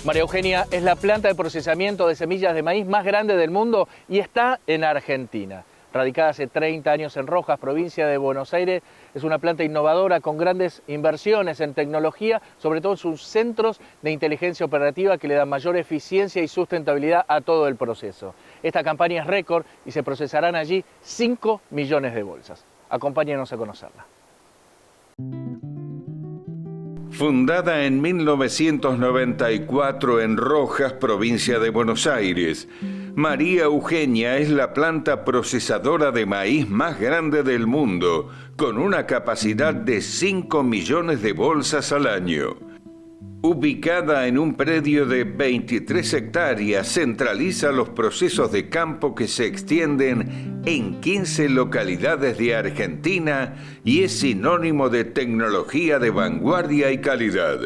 María Eugenia es la planta de procesamiento de semillas de maíz más grande del mundo y está en Argentina. Radicada hace 30 años en Rojas, provincia de Buenos Aires, es una planta innovadora con grandes inversiones en tecnología, sobre todo en sus centros de inteligencia operativa que le dan mayor eficiencia y sustentabilidad a todo el proceso. Esta campaña es récord y se procesarán allí 5 millones de bolsas. Acompáñenos a conocerla. Fundada en 1994 en Rojas, provincia de Buenos Aires, María Eugenia es la planta procesadora de maíz más grande del mundo, con una capacidad de 5 millones de bolsas al año. Ubicada en un predio de 23 hectáreas, centraliza los procesos de campo que se extienden en 15 localidades de Argentina y es sinónimo de tecnología de vanguardia y calidad.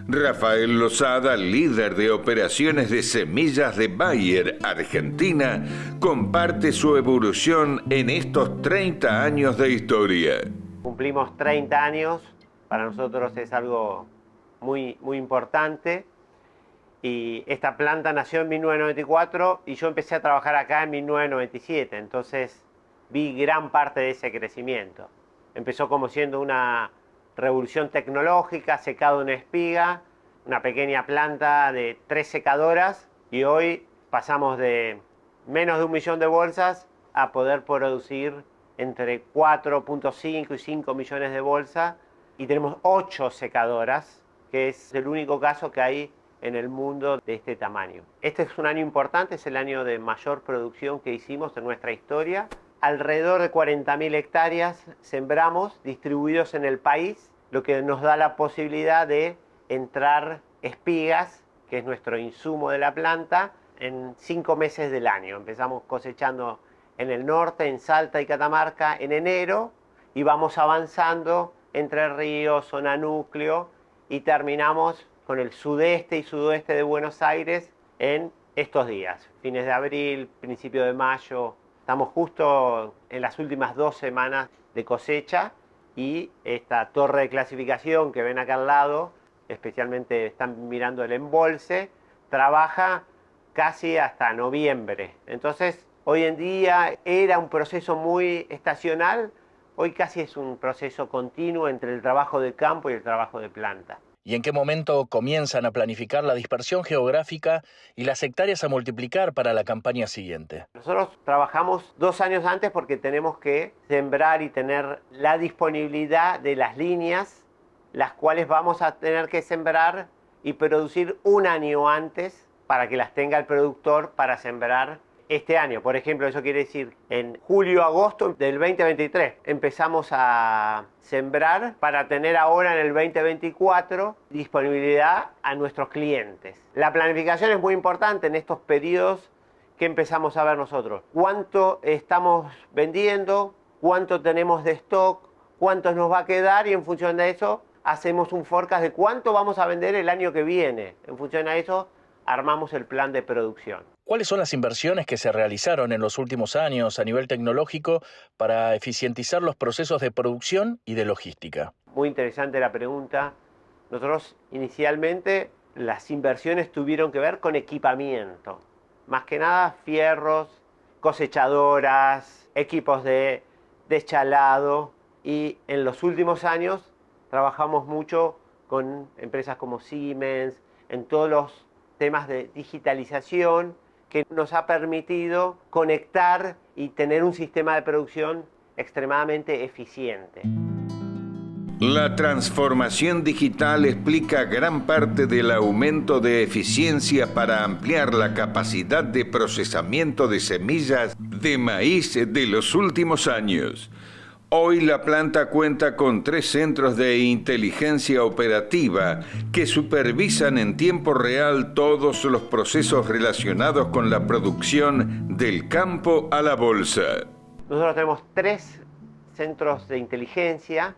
Rafael Lozada, líder de operaciones de semillas de Bayer, Argentina, comparte su evolución en estos 30 años de historia. Cumplimos 30 años, para nosotros es algo muy importante, y esta planta nació en 1994 y yo empecé a trabajar acá en 1997, entonces vi gran parte de ese crecimiento. Empezó como siendo una revolución tecnológica, secado en espiga, una pequeña planta de 3 secadoras, y hoy pasamos de menos de 1 millón de bolsas a poder producir entre 4.5 y 5 millones de bolsas, y tenemos 8 secadoras, que es el único caso que hay en el mundo de este tamaño. Este es un año importante, es el año de mayor producción que hicimos en nuestra historia. Alrededor de 40.000 hectáreas sembramos, distribuidos en el país, lo que nos da la posibilidad de entrar espigas, que es nuestro insumo de la planta, en 5 meses del año. Empezamos cosechando en el norte, en Salta y Catamarca, en enero, y vamos avanzando Entre Ríos, zona núcleo, y terminamos con el sudeste y sudoeste de Buenos Aires en estos días, fines de abril, principio de mayo. Estamos justo en las últimas 2 semanas de cosecha, y esta torre de clasificación que ven acá al lado, especialmente están mirando el embolse, trabaja casi hasta noviembre. Entonces, hoy en día era un proceso muy estacional, hoy casi es un proceso continuo entre el trabajo de campo y el trabajo de planta. ¿Y en qué momento comienzan a planificar la dispersión geográfica y las hectáreas a multiplicar para la campaña siguiente? Nosotros trabajamos 2 años antes porque tenemos que sembrar y tener la disponibilidad de las líneas, las cuales vamos a tener que sembrar y producir 1 año antes para que las tenga el productor para sembrar este año. Por ejemplo, eso quiere decir en julio, agosto del 2023 empezamos a sembrar para tener ahora en el 2024 disponibilidad a nuestros clientes. La planificación es muy importante en estos periodos que empezamos a ver nosotros. ¿Cuánto estamos vendiendo? ¿Cuánto tenemos de stock? ¿Cuánto nos va a quedar? Y en función de eso hacemos un forecast de cuánto vamos a vender el año que viene. En función de eso armamos el plan de producción. ¿Cuáles son las inversiones que se realizaron en los últimos años a nivel tecnológico para eficientizar los procesos de producción y de logística? Muy interesante la pregunta. Nosotros inicialmente las inversiones tuvieron que ver con equipamiento. Más que nada fierros, cosechadoras, equipos de deschalado, y en los últimos años trabajamos mucho con empresas como Siemens, en todos los temas de digitalización, que nos ha permitido conectar y tener un sistema de producción extremadamente eficiente. La transformación digital explica gran parte del aumento de eficiencia para ampliar la capacidad de procesamiento de semillas de maíz de los últimos años. Hoy la planta cuenta con 3 centros de inteligencia operativa que supervisan en tiempo real todos los procesos relacionados con la producción del campo a la bolsa. Nosotros tenemos 3 centros de inteligencia,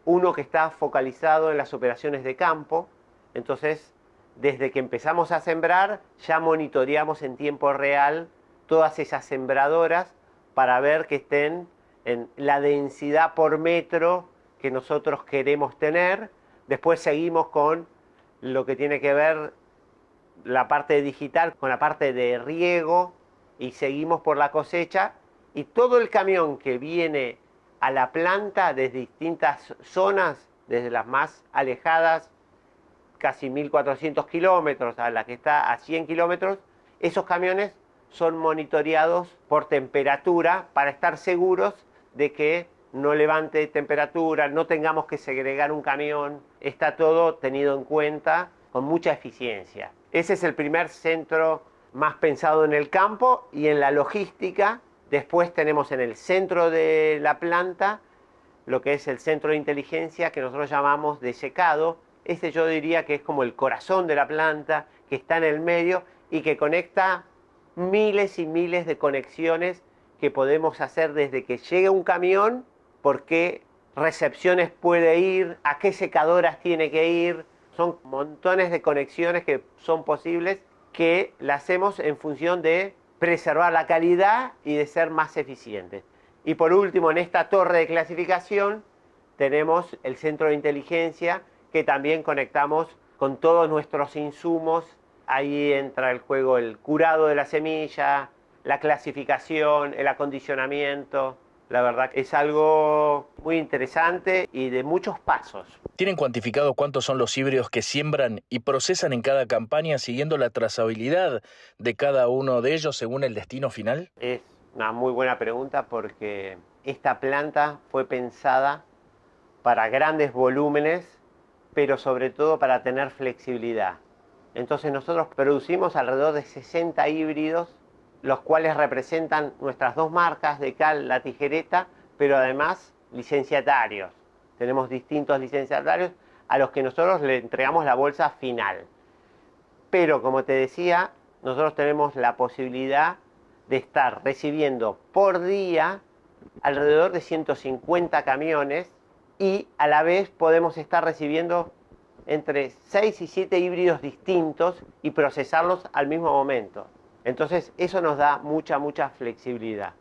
uno que está focalizado en las operaciones de campo. Entonces, desde que empezamos a sembrar, ya monitoreamos en tiempo real todas esas sembradoras para ver que estén en la densidad por metro que nosotros queremos tener. Después seguimos con lo que tiene que ver la parte digital con la parte de riego y seguimos por la cosecha, y todo el camión que viene a la planta desde distintas zonas, desde las más alejadas, casi 1400 kilómetros, a la que está a 100 kilómetros, esos camiones son monitoreados por temperatura para estar seguros de que no levante temperatura, no tengamos que segregar un camión. Está todo tenido en cuenta con mucha eficiencia. Ese es el primer centro más pensado en el campo y en la logística. Después tenemos en el centro de la planta lo que es el centro de inteligencia, que nosotros llamamos de secado. Este yo diría que es como el corazón de la planta, que está en el medio y que conecta miles y miles de conexiones que podemos hacer desde que llega un camión, por qué recepciones puede ir, a qué secadoras tiene que ir. Son montones de conexiones que son posibles, que las hacemos en función de preservar la calidad y de ser más eficientes. Y por último, en esta torre de clasificación tenemos el centro de inteligencia, que también conectamos con todos nuestros insumos. Ahí entra el juego el curado de la semilla, la clasificación, el acondicionamiento. La verdad que es algo muy interesante y de muchos pasos. ¿Tienen cuantificado cuántos son los híbridos que siembran y procesan en cada campaña siguiendo la trazabilidad de cada uno de ellos según el destino final? Es una muy buena pregunta, porque esta planta fue pensada para grandes volúmenes, pero sobre todo para tener flexibilidad. Entonces nosotros producimos alrededor de 60 híbridos, los cuales representan nuestras dos marcas de cal, La Tijereta, pero además licenciatarios. Tenemos distintos licenciatarios a los que nosotros le entregamos la bolsa final. Pero como te decía, nosotros tenemos la posibilidad de estar recibiendo por día alrededor de 150 camiones, y a la vez podemos estar recibiendo entre 6 y 7 híbridos distintos y procesarlos al mismo momento. Entonces eso nos da mucha flexibilidad.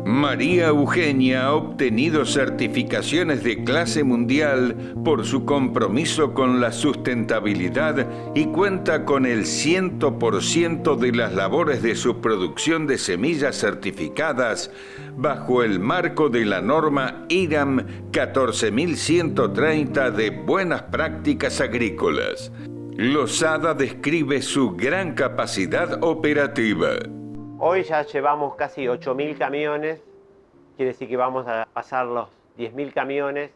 María Eugenia ha obtenido certificaciones de clase mundial por su compromiso con la sustentabilidad y cuenta con el 100% de las labores de su producción de semillas certificadas bajo el marco de la norma IRAM 14130 de buenas prácticas agrícolas. Lozada describe su gran capacidad operativa. Hoy ya llevamos casi 8.000 camiones, quiere decir que vamos a pasar los 10.000 camiones,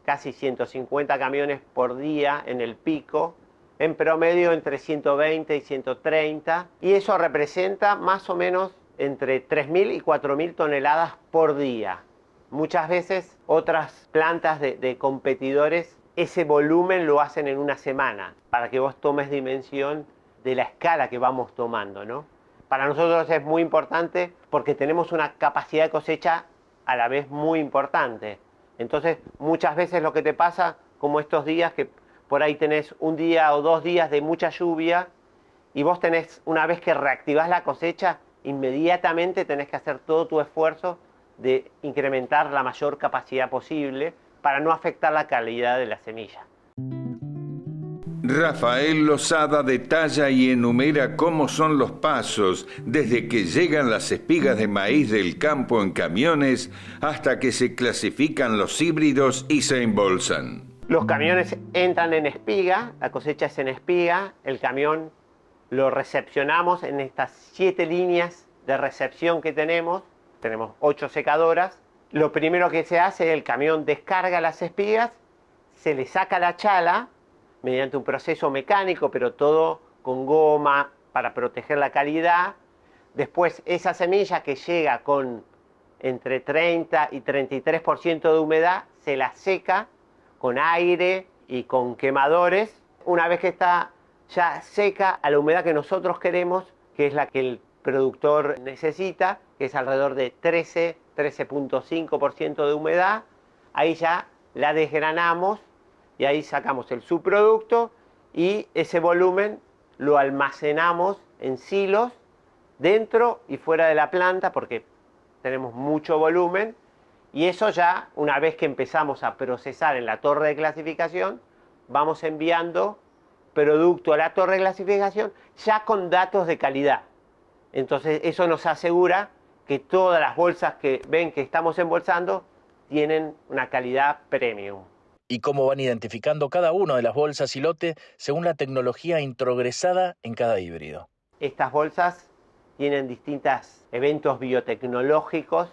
casi 150 camiones por día en el pico, en promedio entre 120 y 130, y eso representa más o menos entre 3.000 y 4.000 toneladas por día. Muchas veces otras plantas de competidores ese volumen lo hacen en una semana, para que vos tomes dimensión de la escala que vamos tomando, ¿no? Para nosotros es muy importante porque tenemos una capacidad de cosecha a la vez muy importante. Entonces, muchas veces lo que te pasa, como estos días, que por ahí tenés un día o 2 días de mucha lluvia, y vos tenés, una vez que reactivás la cosecha, inmediatamente tenés que hacer todo tu esfuerzo de incrementar la mayor capacidad posible para no afectar la calidad de la semilla. Rafael Lozada detalla y enumera cómo son los pasos desde que llegan las espigas de maíz del campo en camiones hasta que se clasifican los híbridos y se embolsan. Los camiones entran en espiga, la cosecha es en espiga, el camión lo recepcionamos en estas 7 líneas de recepción que tenemos 8 secadoras. Lo primero que se hace, el camión descarga las espigas, se le saca la chala mediante un proceso mecánico, pero todo con goma para proteger la calidad. Después esa semilla, que llega con entre 30 y 33% de humedad, se la seca con aire y con quemadores. Una vez que está ya seca a la humedad que nosotros queremos, que es la que el productor necesita, que es alrededor de 13.5% de humedad, ahí ya la desgranamos y ahí sacamos el subproducto, y ese volumen lo almacenamos en silos dentro y fuera de la planta, porque tenemos mucho volumen, y eso ya, una vez que empezamos a procesar en la torre de clasificación, vamos enviando producto a la torre de clasificación ya con datos de calidad. Entonces eso nos asegura que todas las bolsas que ven que estamos embolsando tienen una calidad premium. ¿Y cómo van identificando cada una de las bolsas y lote según la tecnología introgresada en cada híbrido? Estas bolsas tienen distintos eventos biotecnológicos,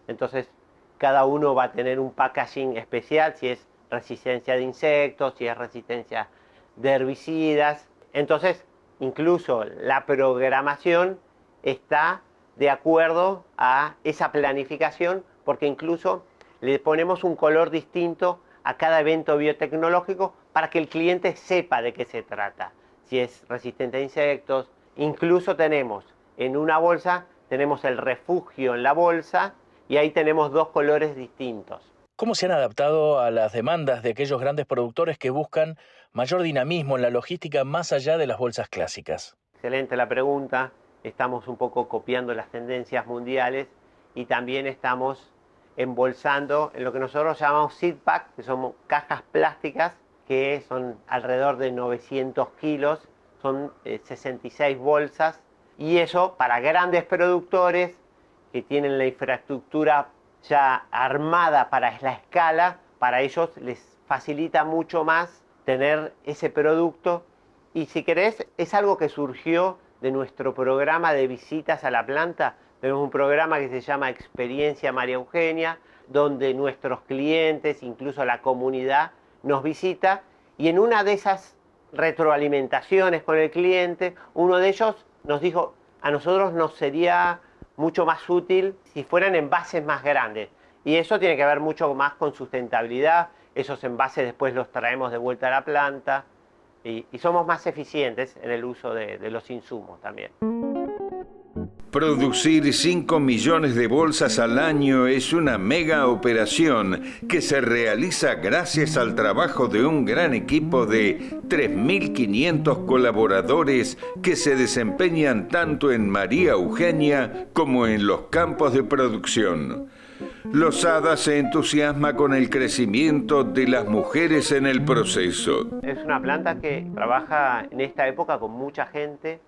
entonces cada uno va a tener un packaging especial, si es resistencia de insectos, si es resistencia de herbicidas. Entonces, incluso la programación está de acuerdo a esa planificación, porque incluso le ponemos un color distinto a cada evento biotecnológico para que el cliente sepa de qué se trata. Si es resistente a insectos, incluso tenemos en una bolsa, tenemos el refugio en la bolsa y ahí tenemos 2 colores distintos. ¿Cómo se han adaptado a las demandas de aquellos grandes productores que buscan mayor dinamismo en la logística más allá de las bolsas clásicas? Excelente la pregunta. Estamos un poco copiando las tendencias mundiales y también estamos embolsando en lo que nosotros llamamos seed pack, que son cajas plásticas que son alrededor de 900 kilos, son 66 bolsas, y eso para grandes productores que tienen la infraestructura ya armada para la escala, para ellos les facilita mucho más tener ese producto. Y si querés, es algo que surgió de nuestro programa de visitas a la planta. Tenemos un programa que se llama Experiencia María Eugenia, donde nuestros clientes, incluso la comunidad, nos visita, y en una de esas retroalimentaciones con el cliente, uno de ellos nos dijo: a nosotros nos sería mucho más útil si fueran envases más grandes. Y eso tiene que ver mucho más con sustentabilidad. Esos envases después los traemos de vuelta a la planta y somos más eficientes en el uso de los insumos también. Producir 5 millones de bolsas al año es una mega operación que se realiza gracias al trabajo de un gran equipo de 3.500 colaboradores que se desempeñan tanto en María Eugenia como en los campos de producción. Losada se entusiasma con el crecimiento de las mujeres en el proceso. Es una planta que trabaja en esta época con mucha gente.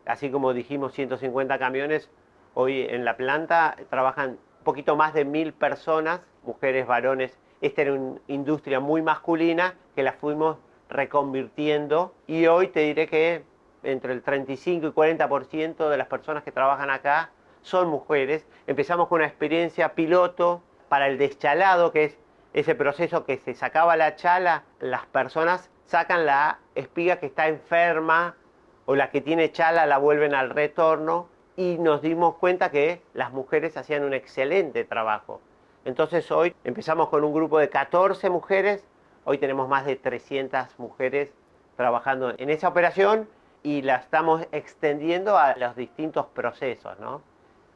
Así como dijimos 150 camiones, hoy en la planta trabajan un poquito más de 1000 personas, mujeres, varones. Esta era una industria muy masculina que la fuimos reconvirtiendo, y hoy te diré que entre el 35 y 40% de las personas que trabajan acá son mujeres. Empezamos con una experiencia piloto para el deschalado, que es ese proceso que se sacaba la chala, las personas sacan la espiga que está enferma, o la que tiene chala la vuelven al retorno, y nos dimos cuenta que las mujeres hacían un excelente trabajo. Entonces hoy empezamos con un grupo de 14 mujeres, hoy tenemos más de 300 mujeres trabajando en esa operación y la estamos extendiendo a los distintos procesos, ¿no?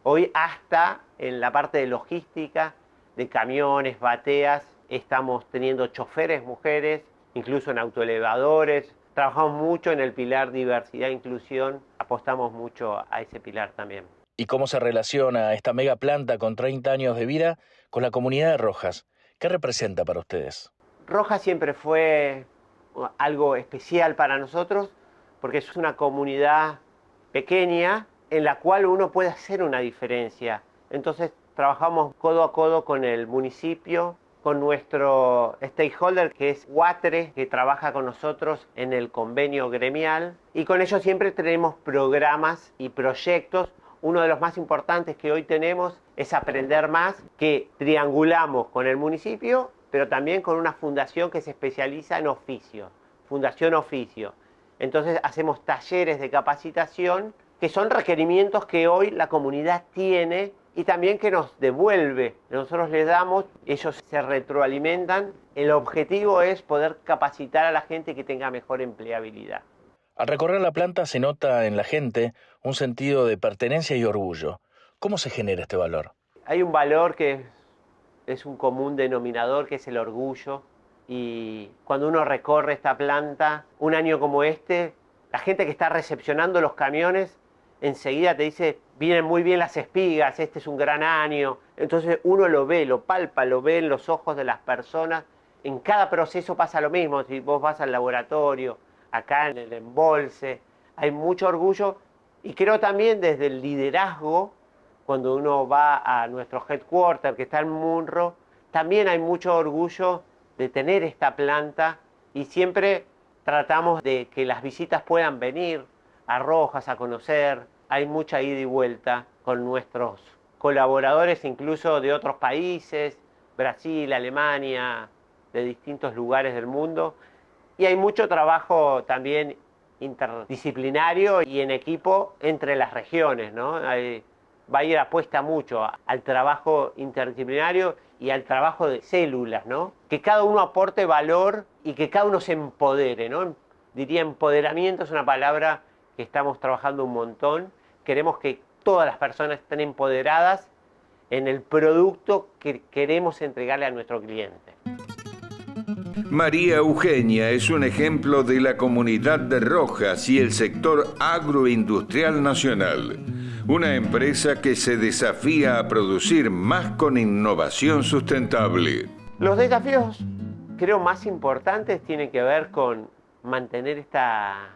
Hoy hasta en la parte de logística, de camiones, bateas, estamos teniendo choferes mujeres, incluso en autoelevadores. Trabajamos mucho en el pilar diversidad e inclusión, apostamos mucho a ese pilar también. ¿Y cómo se relaciona esta mega planta con 30 años de vida con la comunidad de Rojas? ¿Qué representa para ustedes? Rojas siempre fue algo especial para nosotros porque es una comunidad pequeña en la cual uno puede hacer una diferencia. Entonces trabajamos codo a codo con el municipio, con nuestro stakeholder que es Guatre, que trabaja con nosotros en el convenio gremial, y con ellos siempre tenemos programas y proyectos. Uno de los más importantes que hoy tenemos es Aprender Más, que triangulamos con el municipio, pero también con una fundación que se especializa en oficio, Fundación Oficio. Entonces hacemos talleres de capacitación que son requerimientos que hoy la comunidad tiene y también que nos devuelve. Nosotros les damos, ellos se retroalimentan. El objetivo es poder capacitar a la gente que tenga mejor empleabilidad. Al recorrer la planta se nota en la gente un sentido de pertenencia y orgullo. ¿Cómo se genera este valor? Hay un valor que es un común denominador, que es el orgullo. Y cuando uno recorre esta planta, un año como este, la gente que está recepcionando los camiones enseguida te dice: vienen muy bien las espigas, este es un gran año. Entonces uno lo ve, lo palpa, lo ve en los ojos de las personas. En cada proceso pasa lo mismo. Si vos vas al laboratorio, acá en el embolse, hay mucho orgullo y creo también desde el liderazgo, cuando uno va a nuestro headquarter que está en Munro, también hay mucho orgullo de tener esta planta y siempre tratamos de que las visitas puedan venir a Rojas a conocer. Hay mucha ida y vuelta con nuestros colaboradores, incluso de otros países, Brasil, Alemania, de distintos lugares del mundo. Y hay mucho trabajo también interdisciplinario y en equipo entre las regiones, ¿no? Va a ir apuesta mucho al trabajo interdisciplinario y al trabajo de células, ¿no? Que cada uno aporte valor y que cada uno se empodere, ¿no? Diría empoderamiento es una palabra que estamos trabajando un montón. Queremos que todas las personas estén empoderadas en el producto que queremos entregarle a nuestro cliente. María Eugenia es un ejemplo de la comunidad de Rojas y el sector agroindustrial nacional. Una empresa que se desafía a producir más con innovación sustentable. Los desafíos, creo, más importantes tienen que ver con mantener esta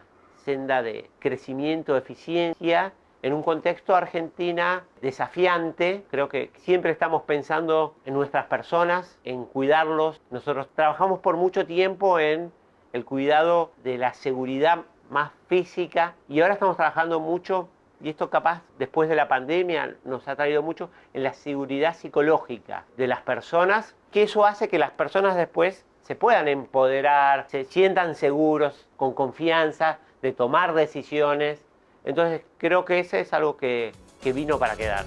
senda de crecimiento, eficiencia, en un contexto Argentina desafiante. Creo que siempre estamos pensando en nuestras personas, en cuidarlos. Nosotros trabajamos por mucho tiempo en el cuidado de la seguridad más física y ahora estamos trabajando mucho, y esto capaz después de la pandemia nos ha traído mucho, en la seguridad psicológica de las personas, que eso hace que las personas después se puedan empoderar, se sientan seguros, con confianza, de tomar decisiones. Entonces creo que ese es algo que vino para quedar.